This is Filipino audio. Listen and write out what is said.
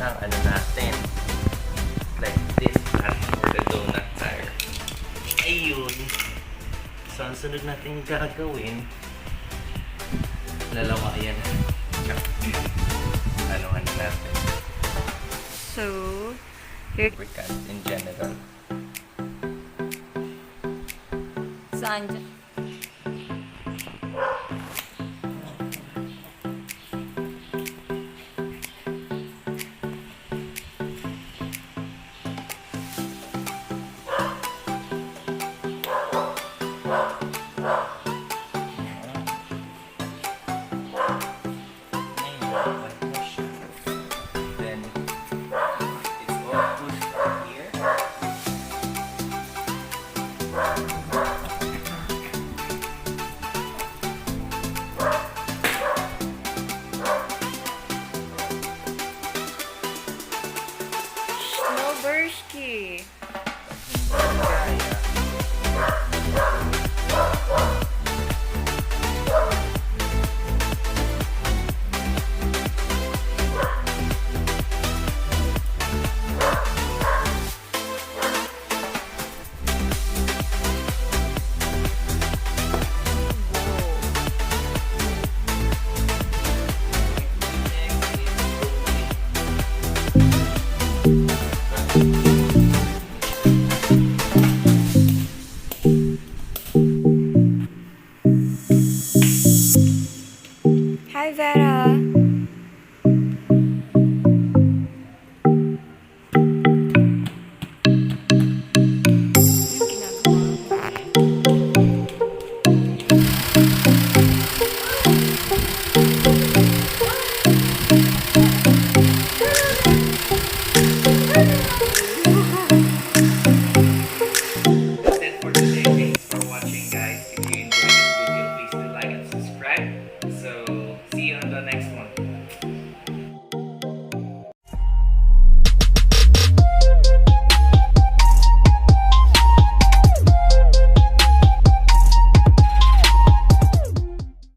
Ang ano natin, like this at for the donut tire. Ayun. So, ang sunod natin gagawin, lalawayan. Ano natin? So, here. Lubricant in general. Saan dyan? Snowberski. Hi, Vera. See you on the next one.